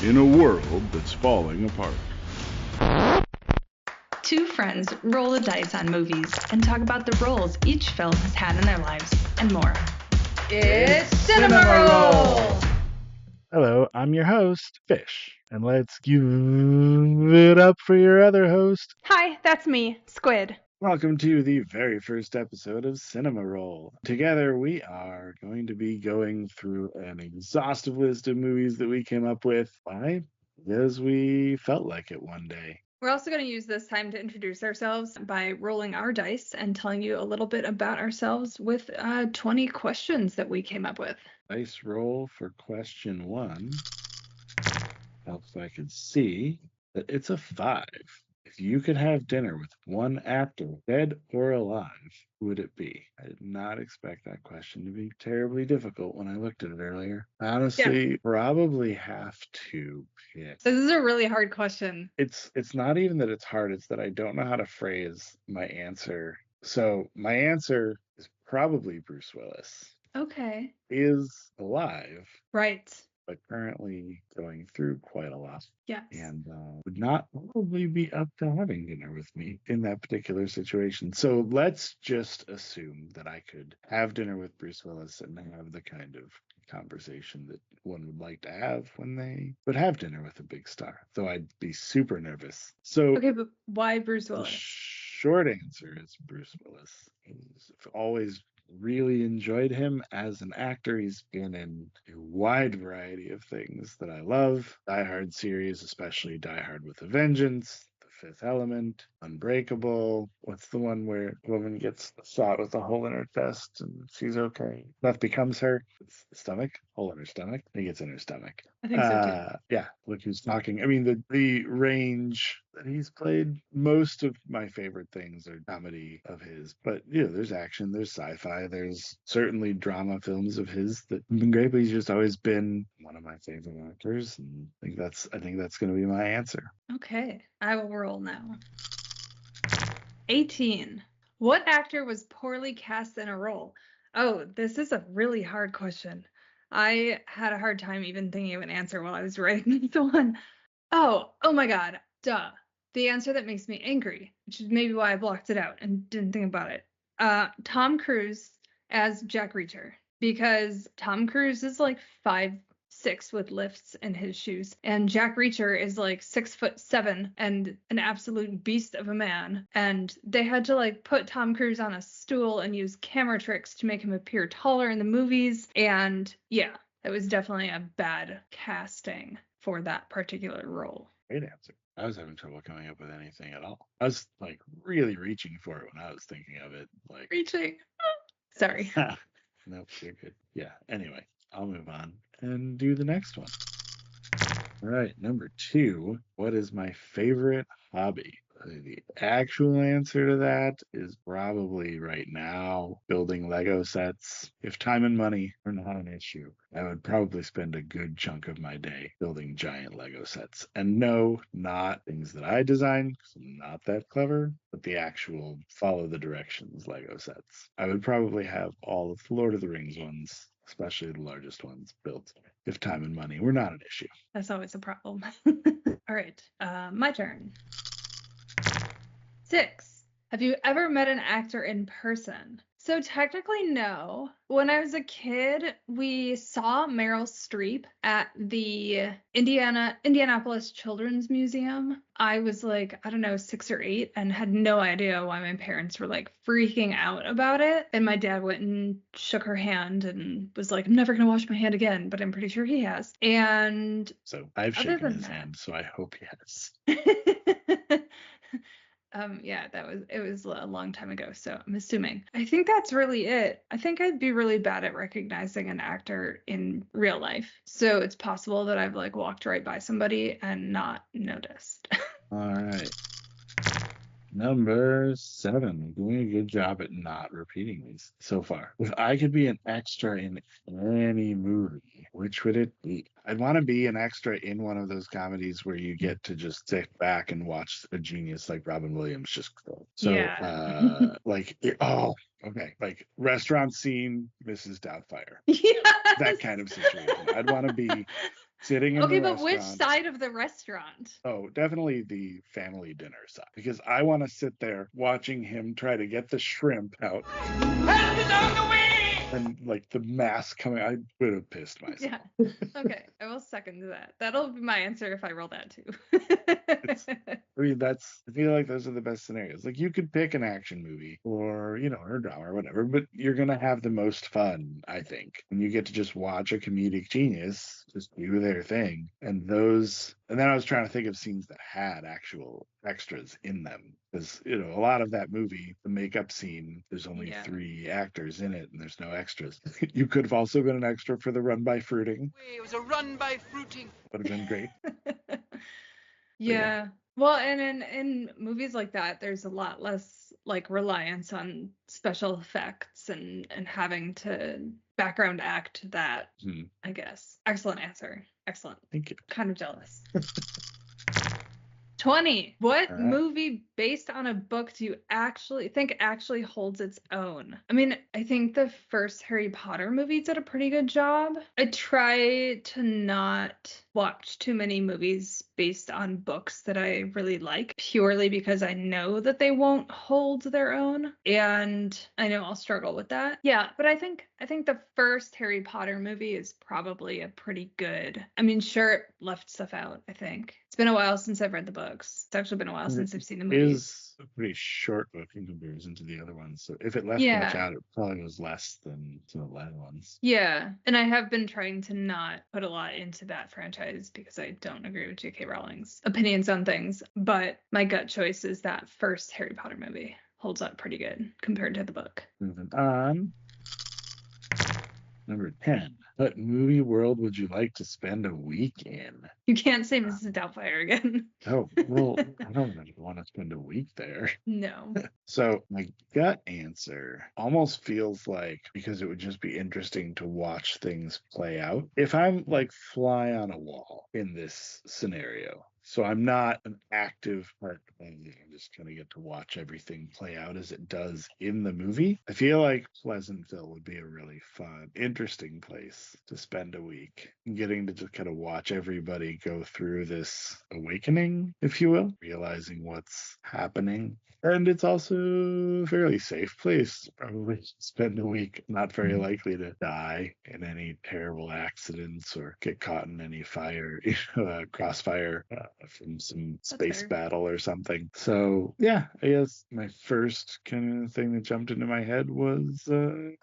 in a world that's falling apart. Two friends roll the dice on movies and talk about the roles each film has had in their lives and more. It's Cinema Roll! Hello, I'm your host, Fish, and let's give it up for your other host. Hi, that's me, Squid. Welcome to the very first episode of Cinema Roll. Together, we are going to be going through an exhaustive list of movies that we came up with. Why? Because we felt like it one day. We're also going to use this time to introduce ourselves by rolling our dice and telling you a little bit about ourselves with 20 questions that we came up with. Dice roll for question 1. Helps I could see that it's a 5. If you could have dinner with one actor, dead or alive, who would it be? I did not expect that question to be terribly difficult when I looked at it earlier. Honestly, probably have to pick. This is a really hard question. It's not even that it's hard, it's that I don't know how to phrase my answer. So my answer is probably Bruce Willis. Okay. He is alive. Right. But currently going through quite a lot. Yes. And would not probably be up to having dinner with me in that particular situation. So let's just assume that I could have dinner with Bruce Willis and have the kind of conversation that one would like to have when they would have dinner with a big star. Though I'd be super nervous. So okay, but why Bruce the Willis? short answer is Bruce Willis. He's always really enjoyed him as an actor. He's been in a wide variety of things that I love. Die Hard series, especially Die Hard with a Vengeance, The Fifth Element, Unbreakable. What's the one where a woman gets shot with a hole in her chest and she's okay? Death Becomes Her. It's the stomach, hole in her stomach. I think it's in her stomach. I think so too. Yeah, look who's talking. I mean, the range that he's played, most of my favorite things are comedy of his. But, there's action, there's sci-fi, there's certainly drama films of his that have been great, but he's just always been one of my favorite actors. And I think that's going to be my answer. Okay, I will roll now. 18. What actor was poorly cast in a role? Oh, this is a really hard question. I had a hard time even thinking of an answer while I was writing this one. Oh my God, duh. The answer that makes me angry, which is maybe why I blocked it out and didn't think about it. Tom Cruise as Jack Reacher, because Tom Cruise is like 5'6" with lifts in his shoes, and Jack Reacher is like 6'7" and an absolute beast of a man, and they had to like put Tom Cruise on a stool and use camera tricks to make him appear taller in the movies, and yeah, it was definitely a bad casting for that particular role. Great answer. I was having trouble coming up with anything at all. I was like really reaching for it when I was thinking of it. Like reaching. Sorry. Nope, you're good. Yeah. Anyway, I'll move on and do the next one. All right, number 2. What is my favorite hobby? The actual answer to that is probably right now building Lego sets. If time and money are not an issue, I would probably spend a good chunk of my day building giant Lego sets. And no, not things that I design, because I'm not that clever, but the actual follow the directions Lego sets. I would probably have all of the Lord of the Rings ones, especially the largest ones, built if time and money were not an issue. That's always a problem. All right, my turn. 6. Have you ever met an actor in person? So technically, no. When I was a kid, we saw Meryl Streep at the Indianapolis Children's Museum. I was like, I don't know, 6 or 8 and had no idea why my parents were like freaking out about it. And my dad went and shook her hand and was like, I'm never going to wash my hand again, but I'm pretty sure he has. And so I've shaken his hand, so I hope he has. Yeah, it was a long time ago, so I'm assuming. I think that's really it. I think I'd be really bad at recognizing an actor in real life. So it's possible that I've like walked right by somebody and not noticed. All right. Number 7. Doing a good job at not repeating these so far. If I could be an extra in any movie, which would it be? I'd want to be an extra in one of those comedies where you get to just sit back and watch a genius like Robin Williams just go. So, yeah. Okay. Like restaurant scene, Mrs. Doubtfire. Yes. That kind of situation. I'd want to be sitting in Okay, the but which restaurant. side of the restaurant? Oh, definitely the family dinner side, because I want to sit there watching him try to get the shrimp out. Help is on the way! And like the mask coming, I would have pissed myself. Yeah. Okay, I will second that. That'll be my answer if I roll that too. I mean, I feel like those are the best scenarios. Like you could pick an action movie or, or a drama or whatever, but you're going to have the most fun, I think, when you get to just watch a comedic genius just do their thing. And then I was trying to think of scenes that had actual extras in them. Because, a lot of that movie, the makeup scene, there's only 3 actors in it and there's no extras. You could have also been an extra for the run by fruiting. It was a run by fruiting. Would have been great. Yeah. Well, and in movies like that, there's a lot less like reliance on special effects and having to background act that, I guess. Excellent answer. Excellent. Thank you. Kind of jealous. 20. What All right. movie based on a book do you actually think holds its own? I mean, I think the first Harry Potter movie did a pretty good job. I try to not watch too many movies based on books that I really like, purely because I know that they won't hold their own, and I know I'll struggle with that. Yeah, but I think the first Harry Potter movie is probably a pretty good. I mean, sure, it left stuff out, I think. It's been a while since I've read the books. It's actually been a while since I've seen the It movies. is a pretty short book in comparison to the other ones. So if it left much out, it probably was less than some of the latter ones. Yeah, and I have been trying to not put a lot into that franchise because I don't agree with J.K. Rowling's opinions on things. But my gut choice is that first Harry Potter movie holds up pretty good compared to the book. Moving on. Number 10. What movie world would you like to spend a week in? You can't say Mrs. Doubtfire again. Oh, well, I don't really want to spend a week there. No. So my gut answer almost feels like, because it would just be interesting to watch things play out. If I'm like fly on a wall in this scenario, so I'm not an active part of the movie. I'm just going to get to watch everything play out as it does in the movie. I feel like Pleasantville would be a really fun, interesting place to spend a week. Getting to just kind of watch everybody go through this awakening, if you will, realizing what's happening. And it's also a fairly safe place, probably to spend a week. Not very likely to die in any terrible accidents or get caught in any fire, crossfire from some space battle or something. So yeah, I guess my first kind of thing that jumped into my head was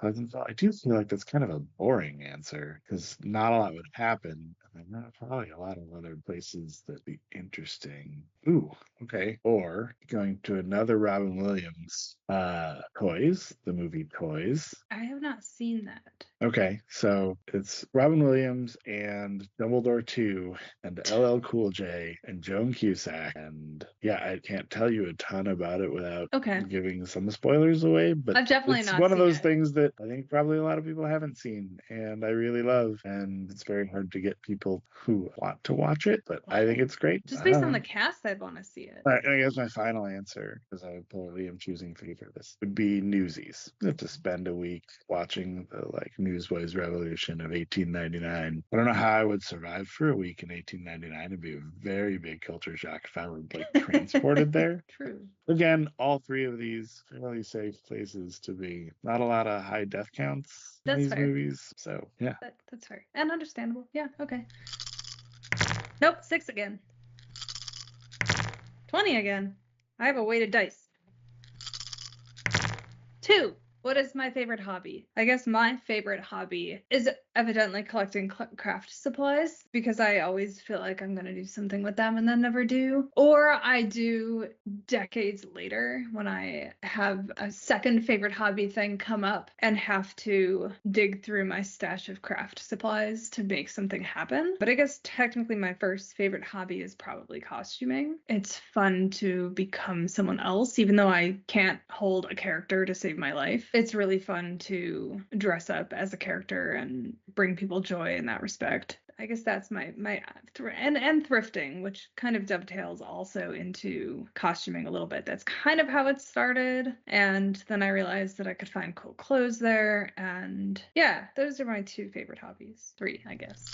Pleasantville. I do feel like that's kind of a boring answer because not a lot would happen. And there are probably a lot of other places that'd be interesting. Ooh, okay. Or going to another Robin Williams Toys, the movie Toys. I have not seen that. Okay, so it's Robin Williams and Dumbledore 2 and LL Cool J and Joan Cusack. And yeah, I can't tell you a ton about it without giving some spoilers away, but I've definitely it's not one of seen those it. things that I think probably a lot of people haven't seen and I really love. And it's very hard to get people who want to watch it, but I think it's great. Just based on the cast, I'd want to see it. I guess my final answer, because I probably am choosing for this, would be Newsies. I have to spend a week watching the Newsboys Revolution of 1899. I don't know how I would survive for a week in 1899. It'd be a very big culture shock if I were transported there. True. Again, all 3 of these fairly safe places to be. Not a lot of high death counts in these movies. So yeah. That's fair. And understandable. Yeah, okay. Nope, 6 again. 20 again. I have a weighted dice. 2. What is my favorite hobby? I guess my favorite hobby is evidently collecting craft supplies because I always feel like I'm going to do something with them and then never do. Or I do decades later when I have a second favorite hobby thing come up and have to dig through my stash of craft supplies to make something happen. But I guess technically my first favorite hobby is probably costuming. It's fun to become someone else, even though I can't hold a character to save my life. It's really fun to dress up as a character and bring people joy in that respect. I guess that's my and thrifting, which kind of dovetails also into costuming a little bit. That's kind of how it started. And then I realized that I could find cool clothes there. And yeah, those are my 2 favorite hobbies. 3, I guess.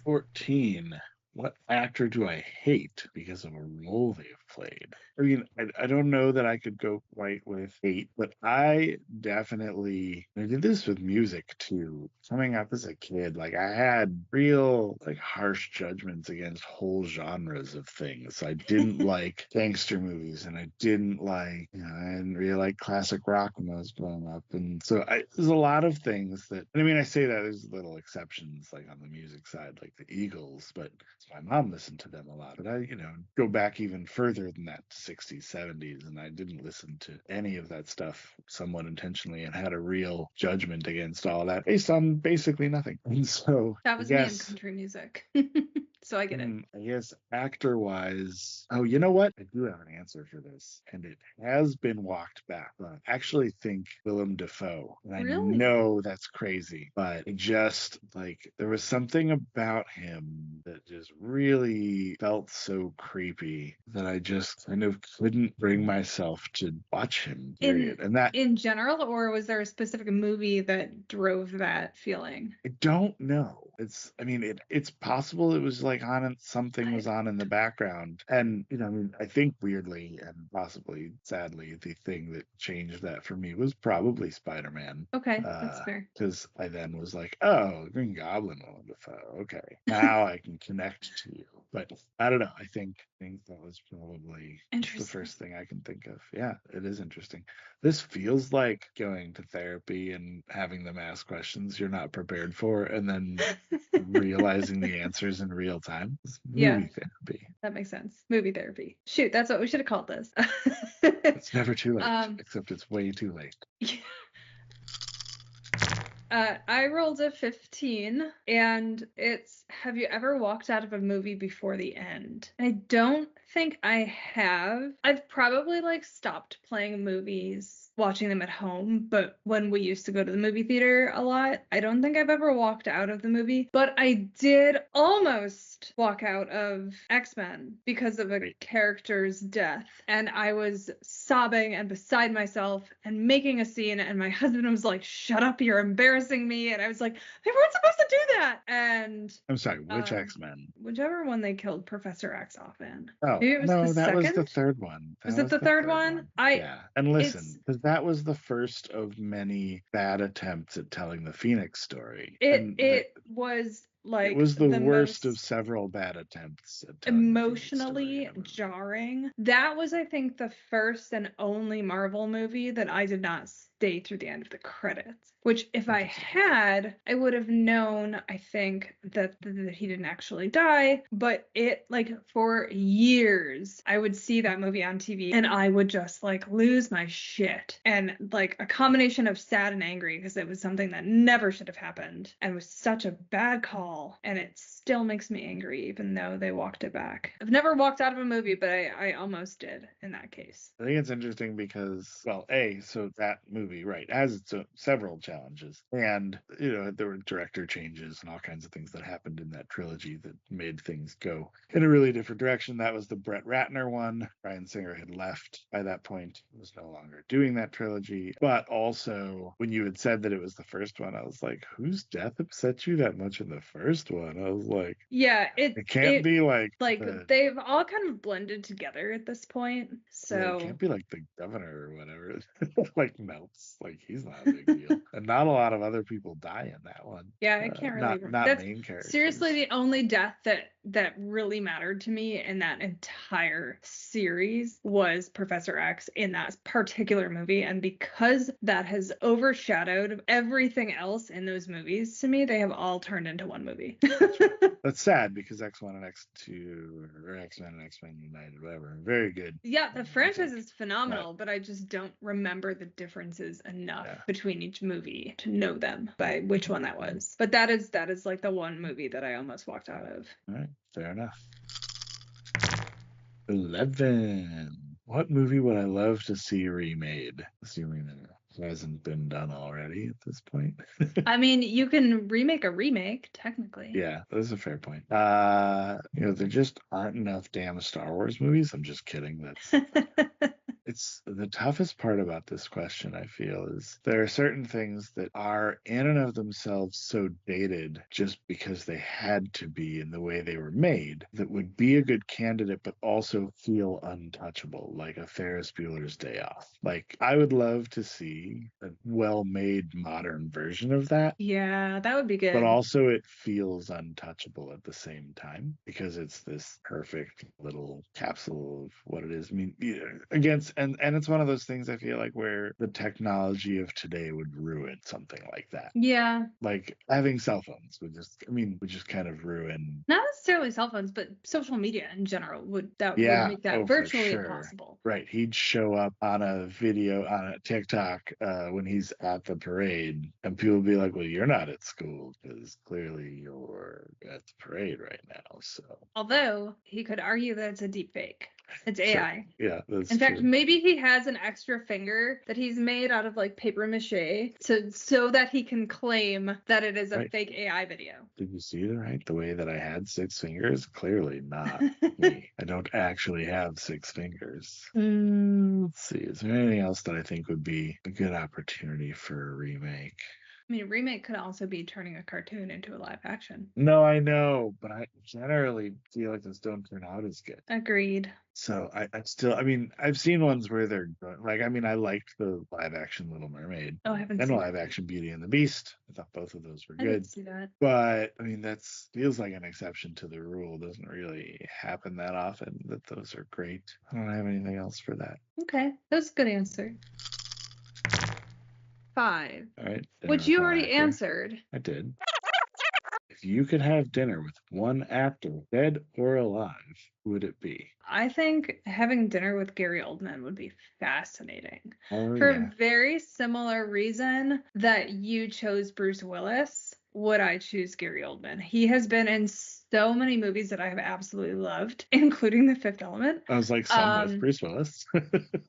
14. What actor do I hate because of a role they've played? I mean, I don't know that I could go quite with hate, but I did this with music too. Coming up as a kid, like I had real like harsh judgments against whole genres of things. I didn't like gangster movies, and I didn't like, I didn't really like classic rock when I was growing up. And so there's a lot of things that, and I mean, I say that there's little exceptions like on the music side, like the Eagles, but my mom listened to them a lot. But I, go back even further than that, 60s, 70s, and I didn't listen to any of that stuff somewhat intentionally and had a real judgment against all that based on basically nothing. And so That was me in country music. So I get it. I guess actor wise, oh, you know what? I do have an answer for this, and it has been walked back. I actually think Willem Dafoe. And I Really? know that's crazy, but it just like there was something about him that just really felt so creepy that I just kind of couldn't bring myself to watch him, period. And that in general, or was there a specific movie that drove that feeling? I don't know. It's possible it was like something was on in the background. And, I think weirdly and possibly sadly, the thing that changed that for me was probably Spider-Man. Okay, that's fair. Because I then was like, oh, Green Goblin, Willem Dafoe. Okay, now I can connect to you. But I don't know. I think that was probably the first thing I can think of. Yeah, it is interesting. This feels like going to therapy and having them ask questions you're not prepared for, and then realizing the answers in real time. It's movie therapy. That makes sense. Movie therapy. Shoot, that's what we should have called this. It's never too late, except it's way too late. Yeah. I rolled a 15, and it's, have you ever walked out of a movie before the end? I don't think I have. I've probably stopped playing movies, watching them at home, but when we used to go to the movie theater a lot, I don't think I've ever walked out of the movie, but I did almost walk out of X-Men because of a character's death, and I was sobbing and beside myself and making a scene, and my husband was like, shut up, you're embarrassing me, and I was like, they weren't supposed to do that. And I'm sorry, which X-Men? Whichever one they killed Professor X off in. Oh, maybe it was no, the that second? was the third one. Was it the third one? Yeah, and listen, because that was the first of many bad attempts at telling the Phoenix story. It was like it was the worst most of several bad attempts at telling the Phoenix emotionally story. jarring. That was, I think, the first and only Marvel movie that I did not stay through the end of the credits. Which, if I had, I would have known, I think, that he didn't actually die. But it, for years, I would see that movie on TV and I would just, lose my shit. And, a combination of sad and angry because it was something that never should have happened and was such a bad call. And it still makes me angry, even though they walked it back. I've never walked out of a movie, but I almost did in that case. I think it's interesting because, well, so that movie, right, has its several challenges, and there were director changes and all kinds of things that happened in that trilogy that made things go in a really different direction. That was the Brett Ratner one. Bryan Singer had left by that point, was no longer doing that trilogy. But also, when you had said that it was the first one, I was like, whose death upset you that much in the first one? I was like, yeah, it can't be they've all kind of blended together at this point, so it can't be like the governor or whatever melts, he's not a big deal. And not a lot of other people die in that one. Yeah, I can't really remember. Not main characters. Seriously, the only death that really mattered to me in that entire series was Professor X in that particular movie. And because that has overshadowed everything else in those movies, to me, they have all turned into one movie. That's sad because X1 and X2 or X-Men and X-Men United, whatever, are very good. Yeah, the franchise is phenomenal, but I just don't remember the differences enough between each movie to know them by which one that was. But that is the one movie that I almost walked out of. All right, fair enough. 11. What movie would I love to see remade? Assuming it hasn't been done already at this point. I mean, you can remake a remake, technically. Yeah, that's a fair point. There just aren't enough damn Star Wars movies. I'm just kidding. That's it's the toughest part about this question, I feel, is there are certain things that are in and of themselves so dated just because they had to be in the way they were made that would be a good candidate, but also feel untouchable, like a Ferris Bueller's Day Off. Like, I would love to see a well-made modern version of that. Yeah, that would be good. But also it feels untouchable at the same time because it's this perfect little capsule of what it is. I mean, against and it's one of those things I feel like where the technology of today would ruin something like that. Yeah. Like having cell phones would just kind of ruin. Not necessarily cell phones, but social media in general would make that for virtually sure. impossible. Right. He'd show up on a video on a TikTok when he's at the parade, and people would be like, well, you're not at school because clearly you're at the parade right now. So Although he could argue that it's a deep fake. It's AI. Sure. Yeah, that's In fact, true. maybe he has an extra finger that he's made out of like paper mache so that he can claim that it is a Right. fake AI video. Did you see the way that I had 6 fingers? Clearly not me. I don't actually have 6 fingers. Let's see. Is there anything else that I think would be a good opportunity for a remake? I mean, a remake could also be turning a cartoon into a live action. No, I know, but I generally feel like those don't turn out as good. Agreed. So I mean, I've seen ones where they're like, I mean, I liked the live action Little Mermaid. Oh, I haven't and seen live action Beauty and the Beast. I thought both of those were I good. didn't see that. But I mean, that feels like an exception to the rule. It doesn't really happen that often that those are great. I don't have anything else for that. Okay, that's a good answer. 5. All right. Which you already answered. I did. If you could have dinner with one actor, dead or alive, who would it be? I think having dinner with Gary Oldman would be fascinating. Oh, For yeah. a very similar reason that you chose Bruce Willis, would I choose Gary Oldman? He has been in so many movies that I have absolutely loved, including The Fifth Element. I was like, some with Bruce Willis.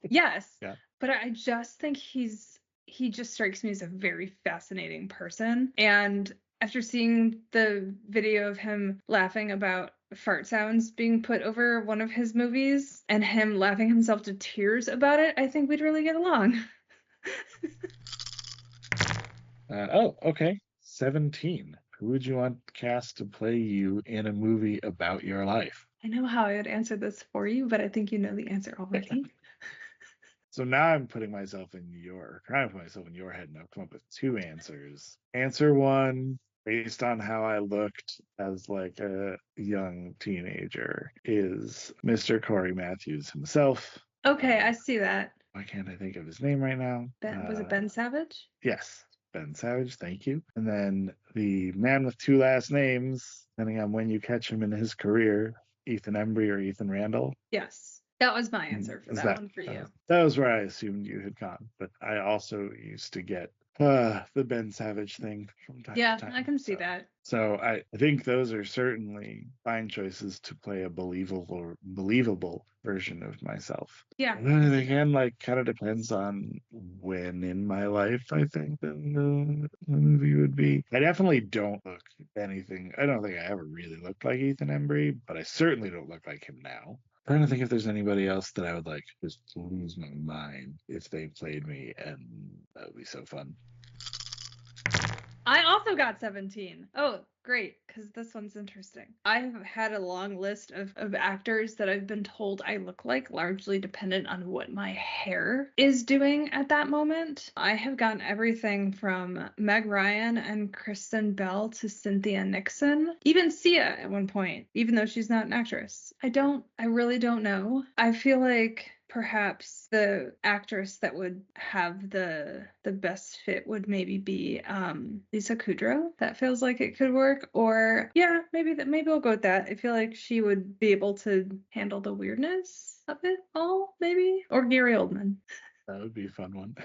Yes. Yeah. But I just think he just strikes me as a very fascinating person. And after seeing the video of him laughing about fart sounds being put over one of his movies and him laughing himself to tears about it, I think we'd really get along. Okay. 17. Who would you want cast to play you in a movie about your life? I know how I would answer this for you, but I think you know the answer already. So now I'm trying to put myself in your head, and I've come up with 2 answers. Answer 1, based on how I looked as like a young teenager, is Mr. Corey Matthews himself. Okay, I see that. Why can't I think of his name right now? Was it Ben Savage? Yes, Ben Savage, thank you. And then the man with 2 last names, depending on when you catch him in his career, Ethan Embry or Ethan Randall. Yes. That was my answer for that one for you. That was where I assumed you had gone, but I also used to get the Ben Savage thing from time to time. Yeah, I can see that. So I think those are certainly fine choices to play a believable version of myself. Yeah. And again, like, kind of depends on when in my life I think the movie would be. I definitely don't look anything. I don't think I ever really looked like Ethan Embry, but I certainly don't look like him now. I'm trying to think if there's anybody else that I would like just lose my mind if they played me, and that would be so fun. I also got 17. Oh, great, because this one's interesting. I've had a long list of actors that I've been told I look like, largely dependent on what my hair is doing at that moment. I have gotten everything from Meg Ryan and Kristen Bell to Cynthia Nixon, even Sia at one point, even though she's not an actress. I really don't know. I feel like perhaps the actress that would have the best fit would maybe be Lisa Kudrow. That feels like it could work. Or yeah, maybe I'll go with that. I feel like she would be able to handle the weirdness of it all, maybe. Or Gary Oldman. That would be a fun one.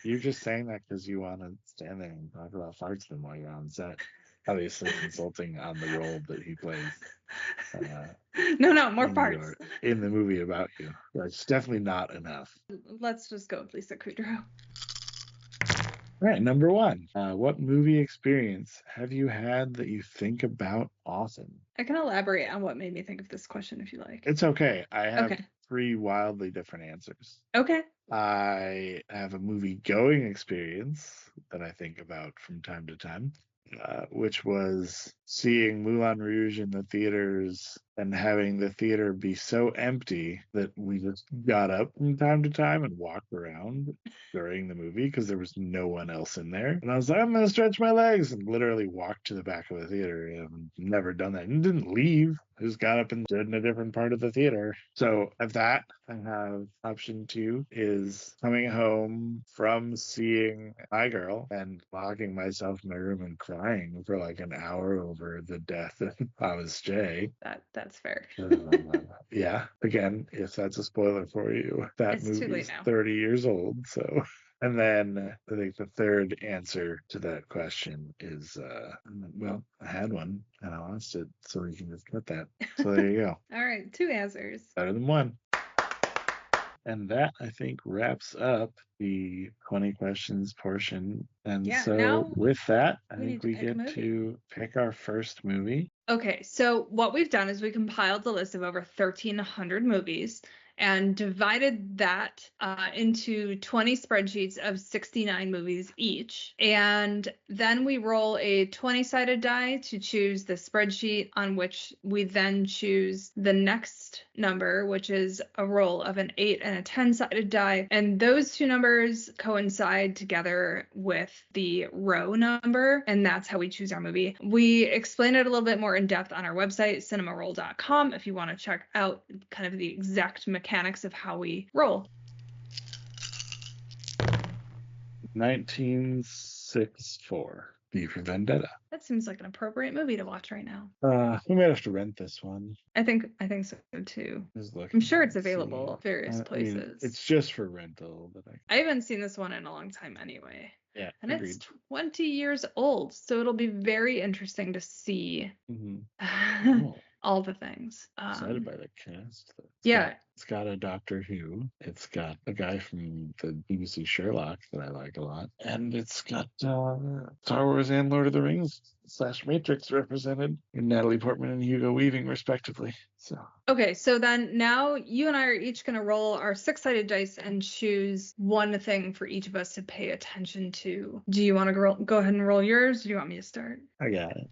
You're just saying that because you want to stand there and talk about farts then while you're on set. Obviously consulting on the role that he plays. No, more parts. In the movie about you. That's definitely not enough. Let's just go with Lisa Kudrow. All right, number 1. What movie experience have you had that you think about often? I can elaborate on what made me think of this question if you like. It's okay. I have 3 wildly different answers. Okay. I have a movie going experience that I think about from time to time, which was seeing Moulin Rouge in the theaters and having the theater be so empty that we just got up from time to time and walked around during the movie because there was no one else in there. And I was like, I'm going to stretch my legs, and literally walked to the back of the theater. I've never done that and didn't leave. I just got up and stood in a different part of the theater. So of that, I have option 2 is coming home from seeing My Girl and locking myself in my room and crying for like an hour over the death of Thomas J. That's fair. Yeah, again, if that's a spoiler for you, that It's too movie late is now. 30 years old. So, and then I think the third answer to that question is, well, I had one and I lost it, so we can just cut that. So there you go. All right, 2 answers. Better than one. And that, I think, wraps up the 20 questions portion. And Yeah, so now with that, I we think need to we pick a get movie. to pick our first movie. Okay, so what we've done is we compiled the list of over 1,300 movies and divided that into 20 spreadsheets of 69 movies each. And then we roll a 20-sided die to choose the spreadsheet on which we then choose the next number, which is a roll of an 8 and a 10-sided die. And those two numbers coincide together with the row number, and that's how we choose our movie. We explain it a little bit more in depth on our website, cinemaroll.com, if you want to check out kind of the exact mechanics of how we roll. 1964, V for Vendetta. That seems like an appropriate movie to watch right now. We might have to rent this one. I think so too. Just looking I'm sure it's to see. available at various I mean, places. it's just for rental, but I haven't seen this one in a long time anyway. yeah, And agreed. it's 20 years old, so it'll be very interesting to see Oh, all the things. excited by the cast. Yeah. It's got a Doctor Who. It's got a guy from the BBC Sherlock that I like a lot. And it's got Star Wars and Lord of the Rings / Matrix represented in Natalie Portman and Hugo Weaving, respectively. So Okay, so then now you and I are each going to roll our 6-sided dice and choose one thing for each of us to pay attention to. Do you want to go ahead and roll yours? Or do you want me to start? I got it.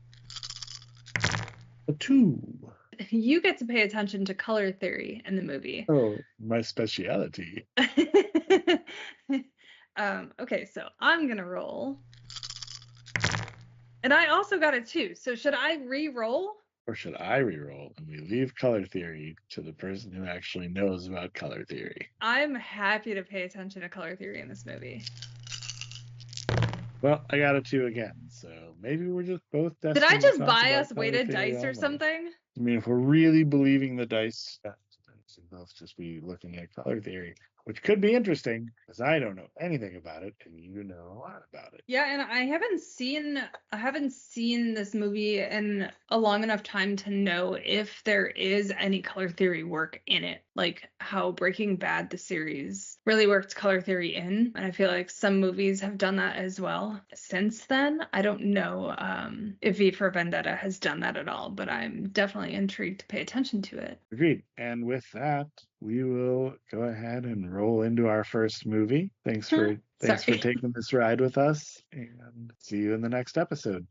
A 2. You get to pay attention to color theory in the movie. Oh, my speciality. Okay, so I'm going to roll. And I also got a 2. So should I re-roll? Or should I re-roll and we leave color theory to the person who actually knows about color theory? I'm happy to pay attention to color theory in this movie. Well, I got a 2 again, so maybe we're just both Did destined I to just talk buy about us color weighted theory dice all or night. something? I mean, if we're really believing the dice, we should both just be looking at color theory, which could be interesting because I don't know anything about it and you know a lot about it. Yeah, and I haven't seen this movie in a long enough time to know if there is any color theory work in it, like how Breaking Bad, the series, really worked color theory in. And I feel like some movies have done that as well since then. I don't know if V for Vendetta has done that at all, but I'm definitely intrigued to pay attention to it. Agreed. And with that, we will go ahead and roll into our first movie. Thanks for taking this ride with us, and see you in the next episode.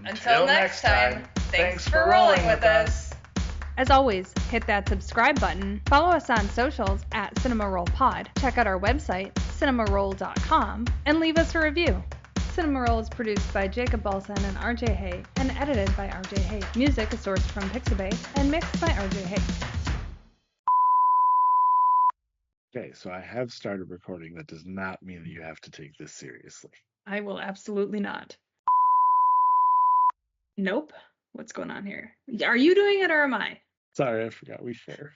Until next time, thanks for rolling with us. As always, hit that subscribe button, follow us on socials at CinemaRollPod, check out our website, cinemaroll.com, and leave us a review. Cinema Roll is produced by Jacob Balson and RJ Hay, and edited by RJ Hay. Music is sourced from Pixabay, and mixed by RJ Hay. Okay, so I have started recording. That does not mean that you have to take this seriously. I will absolutely not. Nope. What's going on here? Are you doing it or am I? Sorry, I forgot we share.